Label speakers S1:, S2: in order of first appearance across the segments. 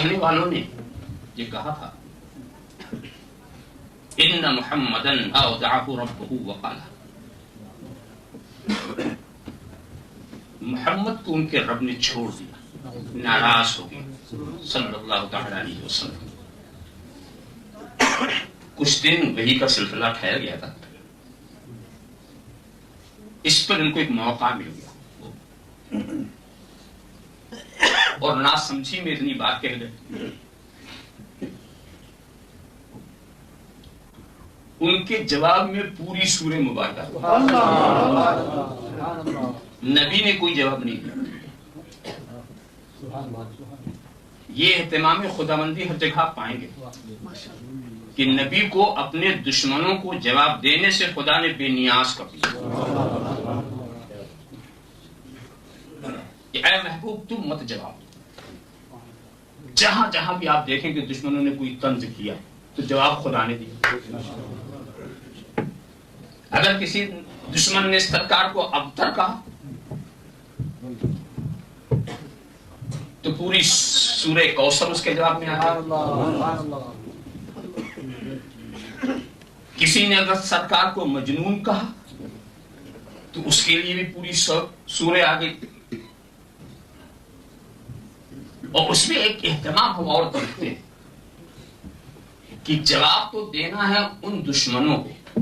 S1: کہنے والوں نے یہ کہا تھا ان محمدن اودعہ ربہ وقال، محمد کو ان کے رب نے چھوڑ دیا، ناراض ہو گئے صلی اللہ تعالی علیہ وسلم۔ کچھ دن وحی کا سلسلہ ٹھہر گیا تھا، اس پر ان کو ایک موقع مل گیا اور نا سمجھی میں اتنی بات کہہ گئے۔ ان کے جواب میں پوری سورہ مبارکہ، نبی نے کوئی جواب نہیں دیا۔ یہ اہتمام خداوندی ہر جگہ پائیں گے کہ نبی کو اپنے دشمنوں کو جواب دینے سے خدا نے بے نیاز کر دیا کہ اے محبوب تم مت جواب دو۔ جہاں جہاں بھی آپ دیکھیں کہ دشمنوں نے کوئی طنز کیا تو جواب خدا نے دیا۔ اگر کسی دشمن نے سرکار کو ابتر کہا تو پوری سورہ کوثر اس کے جواب میں آ گئی۔ کسی نے اگر سرکار کو مجنون کہا تو اس کے لیے بھی پوری سورہ آ گئی۔ اور اس میں ایک اہتمام ہم اور کرتے ہیں کہ جواب تو دینا ہے ان دشمنوں کو،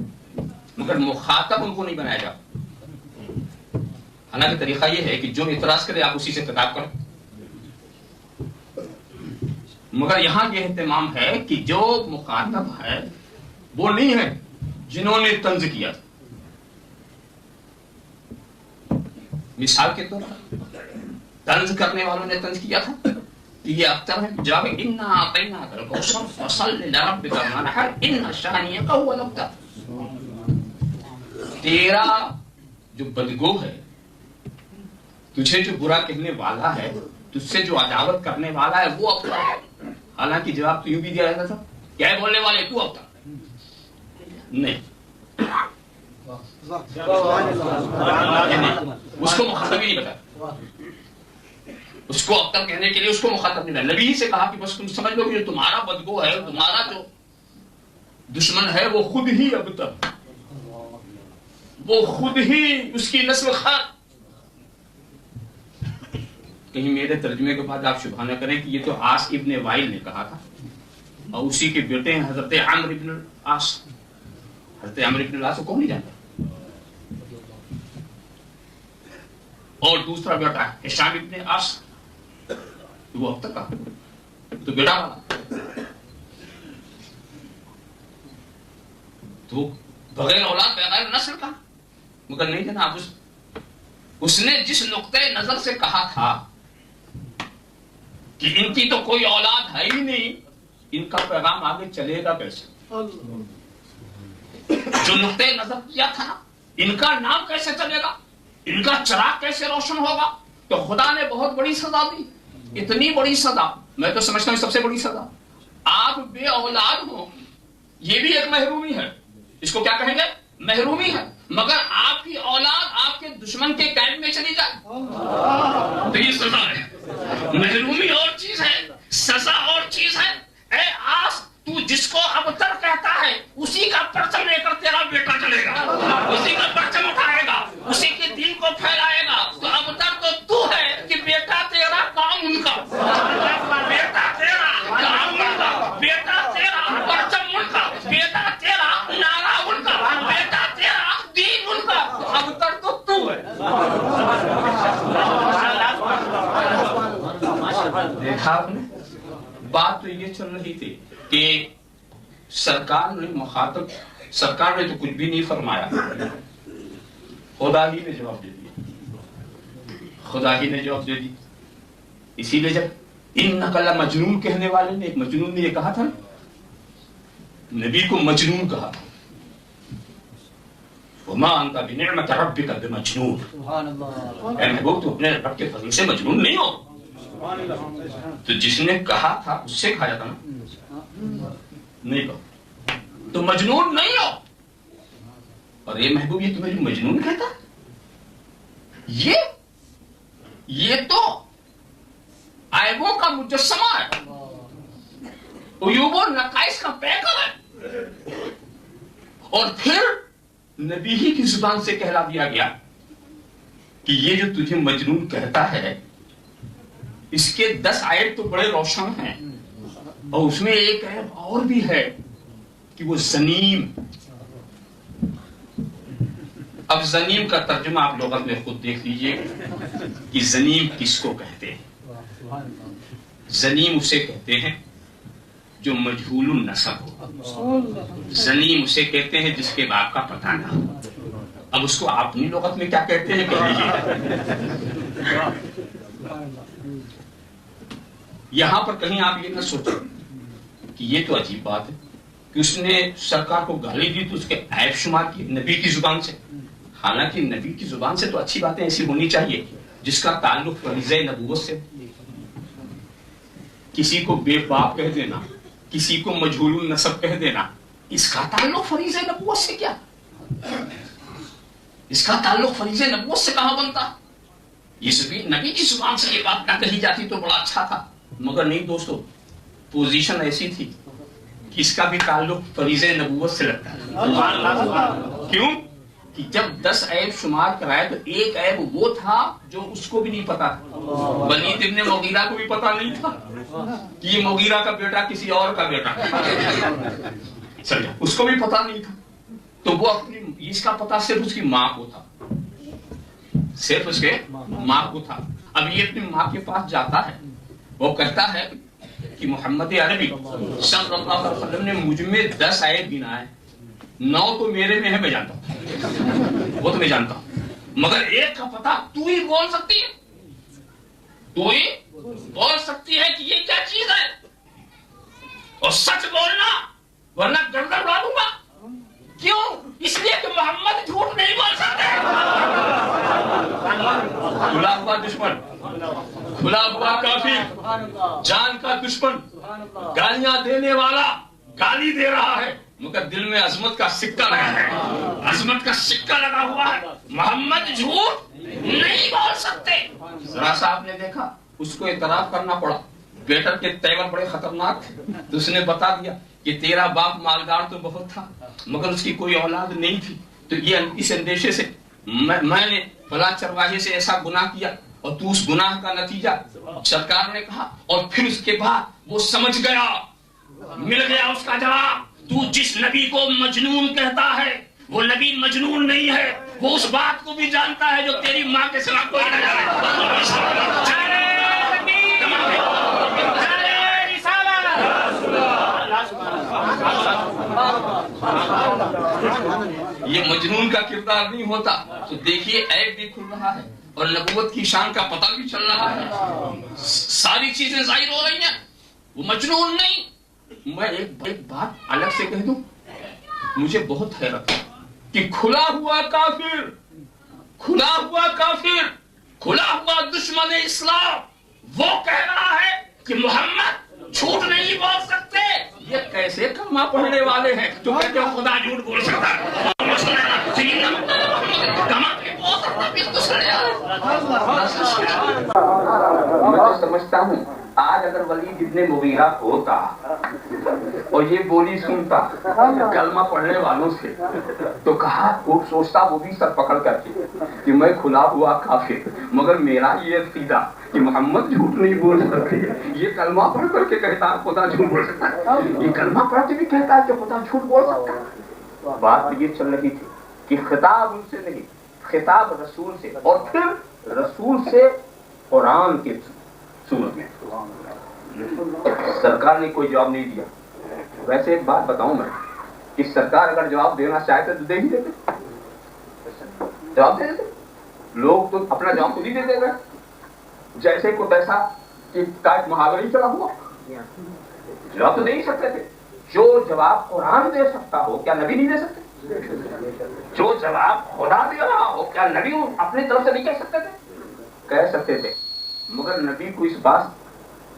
S1: مگر مخاطب ان کو نہیں بنایا جاتا۔ حالانکہ طریقہ یہ ہے کہ جو اعتراض کرے آپ اسی سے خطاب کریں، مگر یہاں یہ اہتمام ہے کہ جو مخاطب ہے وہ نہیں ہے جنہوں نے طنز کیا تھا۔ مثال کے طور پر طنز کرنے والوں نے طنز کیا تھا کہ یہ اختر ہے، جواب انا اعطیناک الکوثر فصل لربک وانحر ان شانئک هو الابتر۔ تیرا جو بدگو ہے، تجھے جو برا کہنے والا ہے، تجھ سے جو عداوت کرنے والا ہے وہ ابتر ہے۔ حالانکہ جواب تو یوں بھی دیا جاتا تھا، کیا ہے بولنے والے تو ابتر نہیں، اس کو مخاطب ہی نہیں بتا، اس کو ابتر کہنے کے لیے اس کو مخاطب نہیں بتا۔ نبی سے کہا کہ بس تم سمجھ لو کہ جو تمہارا بدگو ہے، تمہارا جو دشمن ہے وہ خود ہی ابتر، وہ خود ہی اس کی نسل خط۔ کہیں میرے ترجمے کے بعد آپ شبہ نہ کریں کہ یہ تو عاص ابن وائل نے کہا تھا، اور اسی کے بیٹے ہیں حضرت عمرو ابن العاص۔ حضرت عمرو ابن العاص کو کون نہیں جانتا؟ اور دوسرا بیٹا ہے ہشام ابن عاص، وہ اب تک کا تو بیٹا والا، تو بغیر اولاد بغیر نسل کا۔ مگر نہیں جناب، اس نے جس نقطۂ نظر سے کہا تھا کہ ان کی تو کوئی اولاد ہے ہی نہیں، ان کا پیغام آگے چلے گا کیسے؟ جو نقطۂ نظر کیا تھا نا، ان کا نام کیسے چلے گا، ان کا چراغ کیسے روشن ہوگا؟ تو خدا نے بہت بڑی سزا دی، اتنی بڑی سزا، میں تو سمجھتا ہوں سب سے بڑی سزا۔ آپ بے اولاد ہو، یہ بھی ایک محرومی ہے، اس کو کیا کہیں گے؟ محرومی ہے۔ مگر آپ کی اولاد آپ کے دشمن کے قید میں چلی جائے تو یہ سزا ہے۔ محرومی اور چیز ہے، سزا اور چیز ہے۔ اے آس، تو جس کو ابتر کہتا ہے اسی کا پرچم لے کر تیرا بیٹا چلے گا، اسی کا پرچم اٹھائے گا، اسی کے دین کو پھیلائے گا۔ تو ابتر تو ہے کہ بیٹا تیرا کام ان کا، بیٹا تیرا کام ان کا، بیٹا تیرا پرچم ان کا، بیٹا تیرا نعرہ ان کا، بیٹا تیرا دین ان کا۔ ابتر تو ہے۔ دیکھا آپ نے، بات تو یہ چل رہی تھی کہ سرکار نے مخاطب، سرکار نے تو کچھ بھی نہیں فرمایا، خدا ہی نے جواب دے دیا، خدا ہی نے جواب دے دی۔ اسی لیے جب انک لمجنون کہنے والے نے، ایک مجنون نے یہ کہا تھا، نبی کو مجنون کہا تھا، وما انت بنعمت ربک بمجنون۔ اے محبوب تو اپنے رب کے فضل سے مجنون نہیں ہو۔ تو جس نے کہا تھا اس سے کہا جاتا نا، نہیں کہو تو مجنون نہیں ہو۔ اور یہ محبوب یہ تمہیں جو مجنون کہتا، یہ تو عیبوں کا مجسمہ ہے، उयूब और नकाइस का पैकर है। और फिर नबी ही की जुबान से कहला दिया गया कि ये जो तुझे मजनून कहता है, इसके 10 आयत तो बड़े रोशन हैं, और उसमें एक ऐब और भी है कि वो जनीम। अब जनीम का तर्जुमा आप लोगों में खुद देख लीजिए कि जनीम किसको कहते हैं। जनीम उसे कहते हैं जो मजहूलुन नसब हो। जनीम उसे कहते हैं जिसके बाप का पता ना हो। अब उसको अपनी लोगत में क्या कहते हैं कह लीजिए। यहां पर कहीं आप ये ना सोचो कि ये तो अजीब बात है कि उसने सरकार को गाली दी तो उसके ऐब शुमार की नबी की जुबान से। हालांकि नबी की जुबान से तो अच्छी बातें ऐसी होनी चाहिए जिसका ताल्लुक फरीज़े नबूवत से। किसी को बेबाप कह देना, किसी को मजहूलुन नसब कह देना, इसका ताल्लुक फरीज़े नबूवत से क्या? इसका ताल्लुक फरीज़े नबूवत से कहां बनता? ये नबी की जुबान से ये बात ना कही जाती तो बड़ा अच्छा था, मगर नहीं दोस्तों, पोजीशन ऐसी थी कि इसका भी ताल्लुक फरीज़े नबूवत से लगता है। क्यों? कि जब 10 ऐब शुमार कराए तो एक ऐब वो था जो उसको भी नहीं पता था। वलीद इब्न मुगीरा को भी पता नहीं था कि ये मुगीरा का बेटा किसी और का बेटा, समझा? उसको भी पता नहीं था। तो वो अपनी, इसका पता सिर्फ उसकी माँ को था, सिर्फ उसके माँ को था। अब ये अपनी माँ के पास जाता है, वो कहता है कि मोहम्मद अरबी सल्लल्लाहु अलैहि वसल्लम ने मुझ में 10 आयत गिनाए, 9 तो मेरे में है, मैं जानता हूं, वो तो मैं जानता हूं, मगर एक का पता तू ही बोल सकती है, तू ही बोल सकती है कि ये क्या चीज है, और सच बोलना वरना गर्दन उड़ा दूंगा। क्यों? इसलिए कि मोहम्मद झूठ नहीं बोल सकते। खुला हुआ दुश्मन, खुला हुआ काफिर, जान का दुश्मन, गालियां देने वाला गाली दे रहा है मगर दिल में अजमत का सिक्का लगा है, अजमत का सिक्का लगा हुआ है। मोहम्मद झूठ नहीं बोल सकते। जरा सा आपने देखा, उसको इतराफ करना पड़ा, बेटर के तेवर बड़े खतरनाक थे, तो उसने बता दिया कि तेरा बाप मालदार तो बहुत था मगर उसकी कोई औलाद नहीं थी, तो ये इस अंदेशे से मैंने फला चरवाहे से ऐसा गुनाह किया और तू उस गुनाह का नतीजा, सरकार ने कहा। और फिर उसके बाद वो समझ गया, मिल गया उसका जवाब। तू जिस नबी को मजनून कहता है वो नबी मजनून नहीं है, वो उस बात को भी जानता है जो तेरी माँ के सिवा कोई न जाने। ये मजनून का किरदार नहीं होता तो देखिए ऐब भी खुल रहा है और नबूवत की शान का पता भी चल रहा है, सारी चीजें जाहिर हो रही हैं, वो मजनून नहीं। मैं एक बात अलग से कह दूं, मुझे बहुत हैरत है कि खुला हुआ काफिर, खुला हुआ काफिर, खुला हुआ दुश्मन इस्लाम वो कह रहा है कि मोहम्मद झूठ नहीं बोल सकते। ये कैसे कलमा पढ़ने वाले हैं जो कहते हो खुदा झूठ बोल सकता है? मैं तो समझता हूँ आज अगर वलीद इब्न मुगीरा होता और ये बोली सुनता कलमा पढ़ने वालों से तो कहा, वो सोचता वो भी सर पकड़ करके कि मैं खुला हुआ काफिर, मगर मेरा ये अकीदा कि मोहम्मद झूठ नहीं बोल सकते, ये कलमा पढ़ करके कहता है खुदा झूठ बोल सकता है, ये कलमा पढ़ के भी कहता है कि खुदा झूठ बोल सकता है। बात ये चल रही थी कि खिताब उनसे नहीं, खिताब रसूल से, और फिर रसूल से कुरान के सूरत में। सरकार ने कोई जवाब नहीं दिया। वैसे एक बात बताऊं मैं कि सरकार अगर जवाब देना चाहते तो दे ही देते, जवाब दे देते, लोग तो अपना जवाब खुद ही दे देगा, जैसे को तैसा कि काट मुहावरा ही चला हुआ, जवाब तो दे ही सकते थे। जो जवाब कुरान दे सकता हो क्या नबी नहीं दे सकते? जो जवाब खुदा दे रहा हो क्या नबी अपनी तरफ से नहीं कह सकते थे? कह सकते थे, मगर नबी को इस बात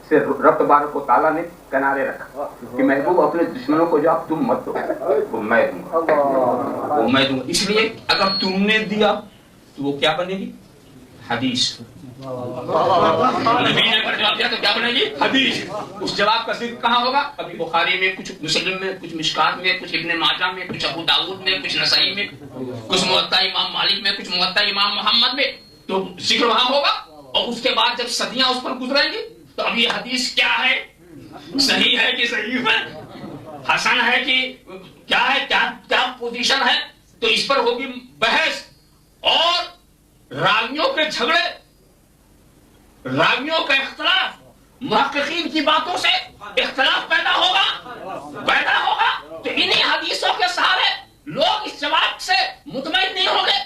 S1: से रब्त बार को ताला ने किनारे रखा कि महबूब अपने दुश्मनों को जवाब तुम मत दो, वो मैं दूंगा, वो मैं दूंगा। इसलिए अगर तुमने दिया तो वो क्या बनेगी? حدیث. نبی نے اگر جواب دیا تو کیا بنے گی؟ حدیث. اس جواب کا ذکر کہاں ہوگا؟ کبھی بخاری میں، کچھ مسلم میں، کچھ مشکات میں، کچھ ابن ماجہ میں، کچھ ابو داؤد میں، کچھ نسائی میں، کچھ موطا امام مالک میں، کچھ موطا امام محمد میں. تو ذکر وہاں ہوگا. اور اس کے بعد جب صدیاں اس پر گزریں گی تو اب یہ حدیث کیا ہے؟ صحیح ہے کہ ضعیف ہے؟ حسن ہے کہ کیا ہے؟ کیا پوزیشن ہے؟ تو اس پر ہوگی بحث. اور راویوں کے جھگڑے، راویوں کا اختلاف، محققین کی باتوں سے اختلاف پیدا ہوگا. تو انہی حدیثوں کے سہارے لوگ اس جواب سے مطمئن نہیں ہوں گے